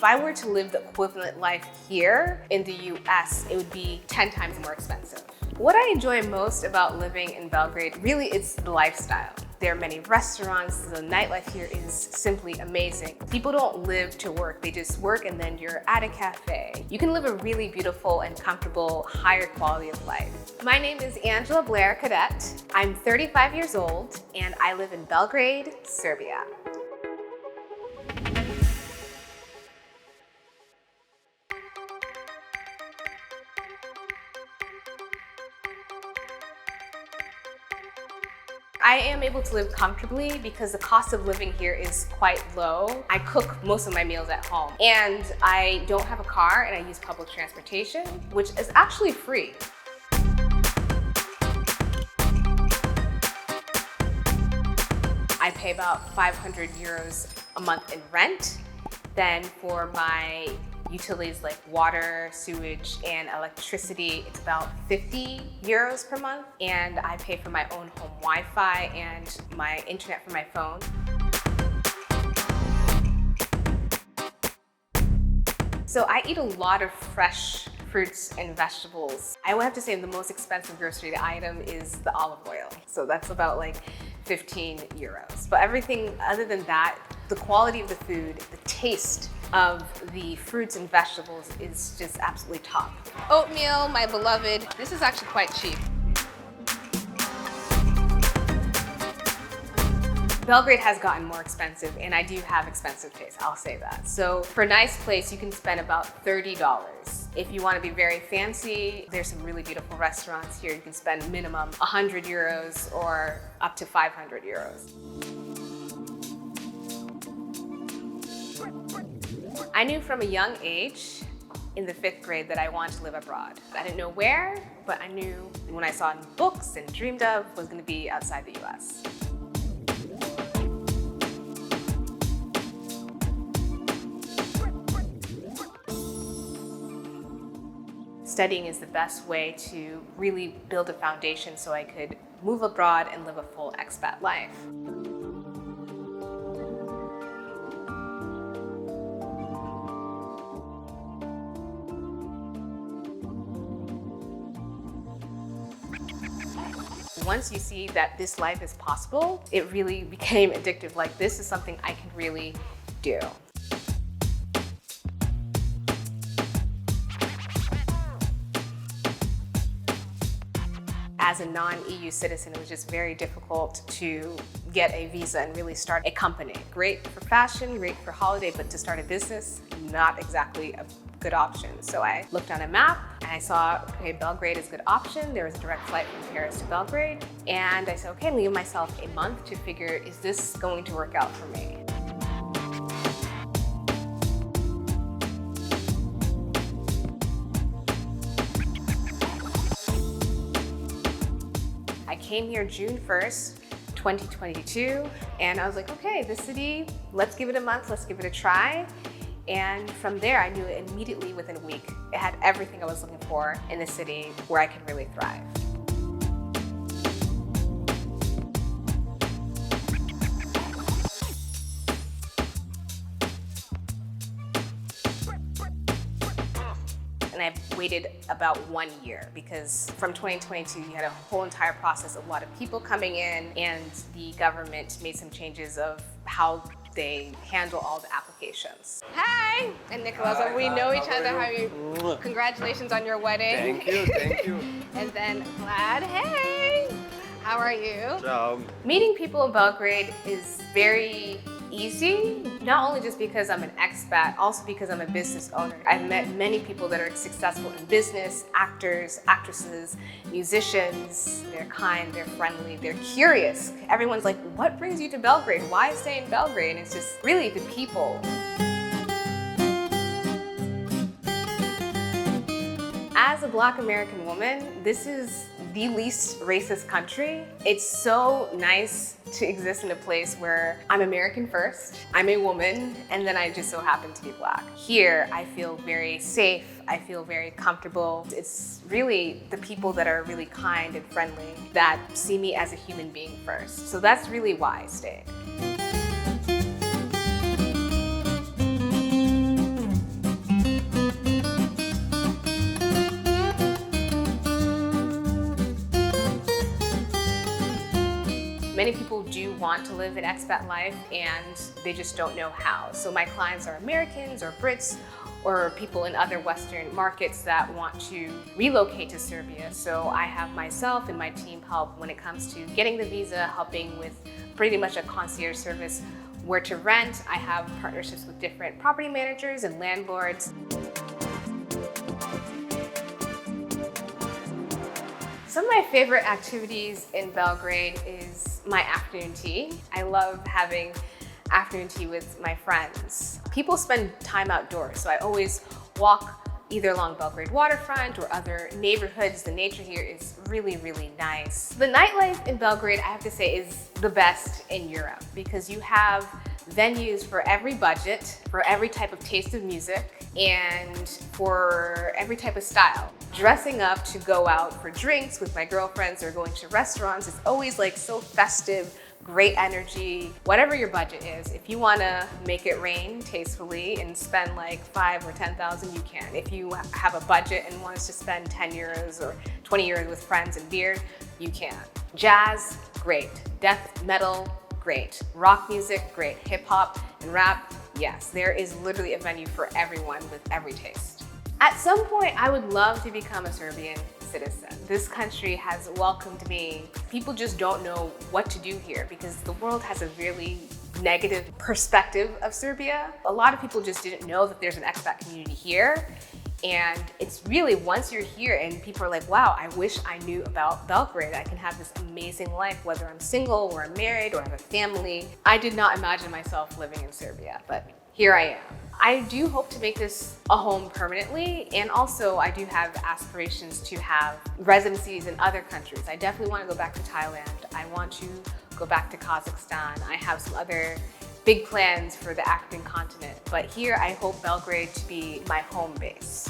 I were to live the equivalent life here in the US, it would be 10 times more expensive. What I enjoy most about living in Belgrade, really, it's the lifestyle. There are many restaurants. The nightlife here is simply amazing. People don't live to work. They just work and then you're at a cafe. You can live a really beautiful and comfortable, higher quality of life. My name is Blair Cadet. I'm 35 years old and I live in Belgrade, Serbia. I am able to live comfortably because the cost of living here is quite low. I cook most of my meals at home and I don't have a car and I use public transportation, which is actually free. I pay about 500 euros a month in rent. Then for my utilities like water, sewage, and electricity, it's about 50 euros per month. And I pay for my own home Wi-Fi and my internet for my phone. So I eat a lot of fresh fruits and vegetables. I would have to say the most expensive grocery item is the olive oil. So that's about like 15 euros. But everything other than that, the quality of the food, the taste of the fruits and vegetables is just absolutely top. Oatmeal, my beloved. This is actually quite cheap. Belgrade has gotten more expensive and I do have expensive taste, I'll say that. So for a nice place, you can spend about $30. If you want to be very fancy, there's some really beautiful restaurants here. You can spend minimum 100 euros or up to 500 euros. I knew from a young age in the 5th grade that I wanted to live abroad. I didn't know where, but I knew when I saw it in books and dreamed of was going to be outside the US. Studying is the best way to really build a foundation so I could move abroad and live a full expat life. Once you see that this life is possible, it really became addictive. Like, this is something I can really do. As a non-EU citizen, it was just very difficult to get a visa and really start a company. Great for fashion, great for holiday, but to start a business, not exactly a good option. So I looked on a map and I saw, okay, Belgrade is a good option. There was a direct flight from Paris to Belgrade. And I said, okay, leave myself a month to figure, is this going to work out for me? I came here June 1st, 2022, and I was like, okay, this city, let's give it a month, let's give it a try. And from there, I knew immediately within a week, it had everything I was looking for in the city where I could really thrive. And I waited about 1 year because from 2022, you had a whole entire process, a lot of people coming in, and the government made some changes of how they handle all the applications. Hi! And Nicholas, we know each other. How are you? Congratulations on your wedding. Thank you, thank you. And then Vlad, hey! How are you? Ciao. Meeting people in Belgrade is very easy, not only just because I'm an expat, also because I'm a business owner. I've met many people that are successful in business, actors, actresses, musicians. They're kind, they're friendly, they're curious. Everyone's like, what brings you to Belgrade? Why stay in Belgrade? And it's just really the people. As a Black American woman, this is the least racist country. It's so nice to exist in a place where I'm American first, I'm a woman, and then I just so happen to be Black. Here, I feel very safe, I feel very comfortable. It's really the people that are really kind and friendly that see me as a human being first. So that's really why I stayed. Many people do want to live an expat life and they just don't know how. So my clients are Americans or Brits or people in other Western markets that want to relocate to Serbia. So I have myself and my team help when it comes to getting the visa, helping with pretty much a concierge service, where to rent. I have partnerships with different property managers and landlords. Some of my favorite activities in Belgrade is my afternoon tea. I love having afternoon tea with my friends. People spend time outdoors, so I always walk either along Belgrade waterfront or other neighborhoods. The nature here is really, really nice. The nightlife in Belgrade, I have to say, is the best in Europe because you have venues for every budget, for every type of taste of music, and for every type of style. Dressing up to go out for drinks with my girlfriends or going to restaurants is always like so festive, great energy. Whatever your budget is, if you want to make it rain tastefully and spend like 5 or 10,000, you can. If you have a budget and want us to spend 10 euros or 20 euros with friends and beer, you can. Jazz, great. Death metal, great. Rock music, great. Hip hop and rap, yes. There is literally a venue for everyone with every taste. At some point, I would love to become a Serbian citizen. This country has welcomed me. People just don't know what to do here because the world has a really negative perspective of Serbia. A lot of people just didn't know that there's an expat community here. And it's really, once you're here and people are like, wow, I wish I knew about Belgrade. I can have this amazing life, whether I'm single or I'm married or I have a family. I did not imagine myself living in Serbia, but here I am. I do hope to make this a home permanently, and also I do have aspirations to have residencies in other countries. I definitely want to go back to Thailand. I want to go back to Kazakhstan. I have some other big plans for the African continent, but here I hope Belgrade to be my home base.